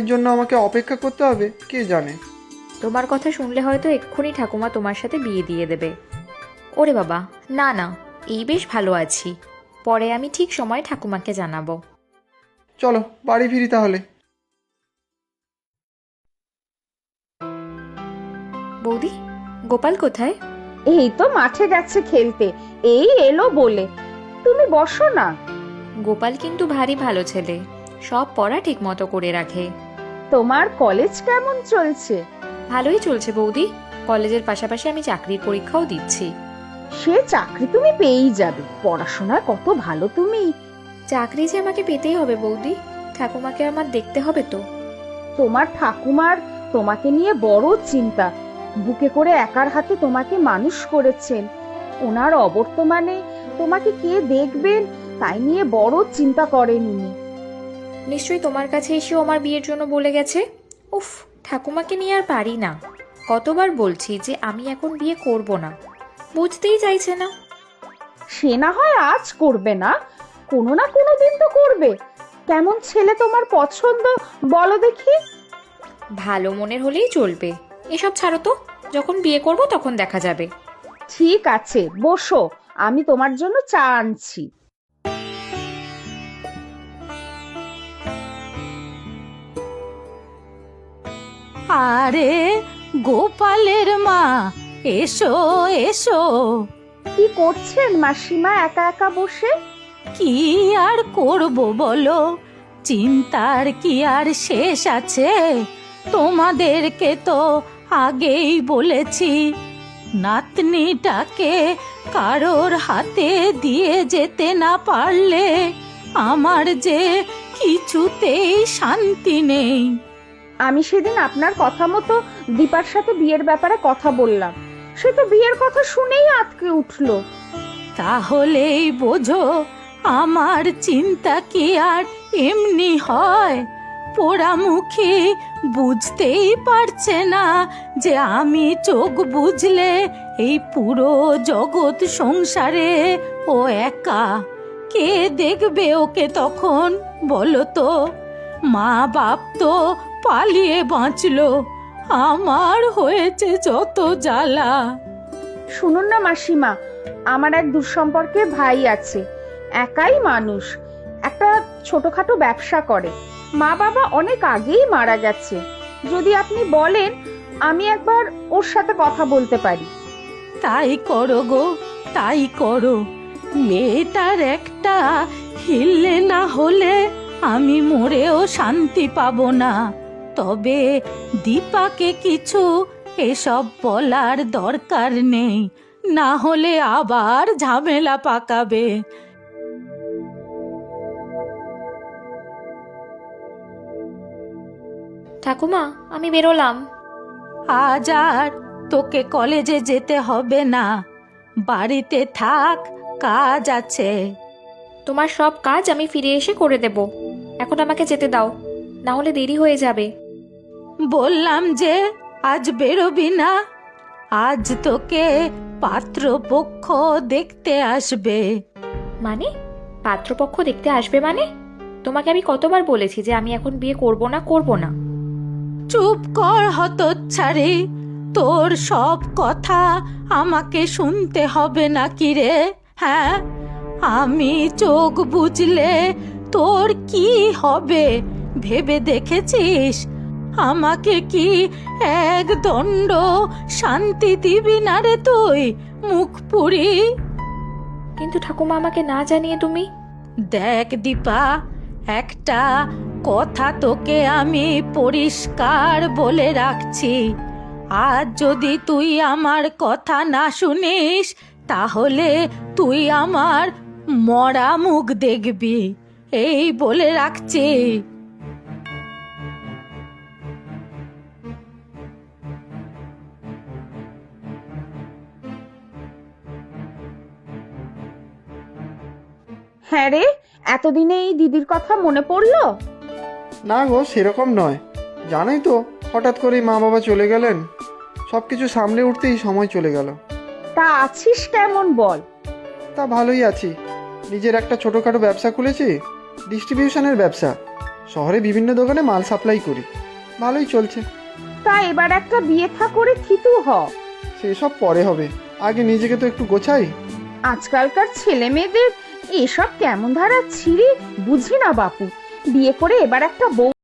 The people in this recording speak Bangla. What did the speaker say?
জন্য আমাকে অপেক্ষা করতে হবে কে জানে। তোমার কথা শুনলে হয়তো এক্ষুনি ঠাকুমা তোমার সাথে বিয়ে দিয়ে দেবে। ওরে বাবা, না না, এই বেশ ভালো আছি। পরে আমি ঠিক সময় ঠাকুমাকে জানাবো। চলো বাড়ি ফিরি তাহলে। বৌদি, গোপাল কোথায়? এই তো মাঠে গেছে খেলতে, এই এলো বলে। তুমি বসো না। গোপাল কিন্তু ভারী ভালো ছেলে, সব পড়া ঠিক মতো করে রাখে। তোমার কলেজ কেমন চলছে? ভালোই চলছে বৌদি। কলেজের পাশাপাশি আমি চাকরির পরীক্ষাও দিচ্ছি। সে চাকরি তুমি পেয়েই যাবে, পড়াশোনায় কত ভালো তুমি। চাকরি যে আমাকে পেতেই হবে বৌদি, ঠাকুমাকে আমার দেখতে হবে তো। তোমার ঠাকুমার তোমাকে নিয়ে বড় চিন্তা, বুকে করে একার হাতে তোমাকে মানুষ করেছেন। ওনার অবর্তমানে তোমাকে কে দেখবেন তাই নিয়ে বড় চিন্তা করেন উনি। নিশ্চয়ই তোমার কাছে এসেও আমার বিয়ের জন্য বলে গেছে। উফ, ঠাকুমাকে নিয়ে আর পারি না। কতবার বলছি যে আমি এখন বিয়ে করব না, বুঝতেই চাইছে না। সে না হয় আজ করবে না, কোনো না কোনো দিন তো করবে। কেমন ছেলে তোমার পছন্দ বলো দেখি। ভালো মনের হলেই চলবে, এসব ছাড়ো তো। যখন বিয়ে করব তখন দেখা যাবে। ঠিক আছে, বসো, আমি তোমার জন্য চা আনছি। আরে গোপালের মা, এসো এসো। কি করছেন মাসিমা একা একা বসে? কি আর করব বলো, চিন্তার কি আর শেষ আছে? তোমাদেরকে তো আগেই বলেছি, নাতনিটাকে কারোর হাতে দিয়ে যেতে না পারলে আমার যে কিছুতেই শান্তি নেই। আমি সেদিন আপনার কথা মতো দীপার সাথে বিয়ের ব্যাপারে কথা বললাম, সে তো বিয়ের কথা শুনেই আঁতকে উঠলো। তাহলেই বোঝো আমার চিন্তা কি আর এমনি হয়? পোড়ামুখী বুঝতেই পারছে না যে আমি চোখ বুঝলে এই পুরো জগৎ সংসারে ও একা। কে দেখবে ওকে তখন বলো তো? মা বাপ তো পালিয়ে বাঁচলো, আমার হয়েছে যত জ্বালা। শুনুন না মাসিমা, আমার এক দুঃসম্পর্কের ভাই আছে, একাই মানুষ, একটা ছোটখাটো ব্যবসা করে। মা বাবা অনেক আগেই মারা গেছে। যদি আপনি বলেন আমি একবার ওর সাথে কথা বলতে পারি। তাই করো গো, তাই করো। মেয়েটার একটা হিললে না হলে আমি মরেও শান্তি পাবো না। তবে দীপাকে কিছু এসব বলার দরকার নেই, না হলে আবার ঝামেলা পাকাবে। ঠাকুমা, আমি বেরোলাম। আজ আর তোকে কলেজে যেতে হবে না, বাড়িতে থাক, কাজ আছে। তোমার সব কাজ আমি ফিরে এসে করে দেব। এখন আমাকে যেতে দাও, না হলে দেরি হয়ে যাবে। বললাম যে আজ বেরোবি না, আজ তোকে পাত্রপক্ষ দেখতে আসবে। মানে? পাত্রপক্ষ দেখতে আসবে মানে? তোমাকে আমি কতবার বলেছি যে আমি এখন বিয়ে করব না, করব না। চুপ কর হতচ্ছাড়ি, তোর সব কথা আমাকে শুনতে হবে নাকি রে? হ্যাঁ, আমি চোখ বুঝলে তোর কি হবে ভেবে দেখেছিস? আমাকে কি এক দণ্ড শান্তি দিবি না রে তুই, মুখ পুরি? কিন্তু ঠাকুমা, আমাকে না জানিয়ে তুমি? দেখ দীপা, একটা কথা তোকে আমি পরিষ্কার বলে রাখছি, আজ যদি তুই আমার কথা না শুনিস তাহলে তুই আমার মরা মুখ দেখবি, এই বলে রাখছি। হ্যাঁ রে, এতদিনে এই দিদির কথা মনে পড়লো? না গো, সেরকম নয়। জানোই তো, হঠাৎ করেই মা বাবা চলে গেলেন, সব কিছু সামলে উঠতেই সময় চলে গেল। তা আছিস কেমন বল? তা ভালোই আছি। নিজের একটা ছোটোখাটো ব্যবসা খুলেছি, ডিস্ট্রিবিউশনের ব্যবসা। শহরে বিভিন্ন দোকানে মাল সাপ্লাই করি, ভালোই চলছে। তা এবার একটা বিয়ে থা করে থিতু হ। সেসব পরে হবে, আগে নিজেকে তো একটু গোছাই। আজকালকার ছেলে মেয়েদের এসব কেমন ধারা ছিঁড়ি বুঝি না বাপু। বিয়ে করে এবার একটা বউ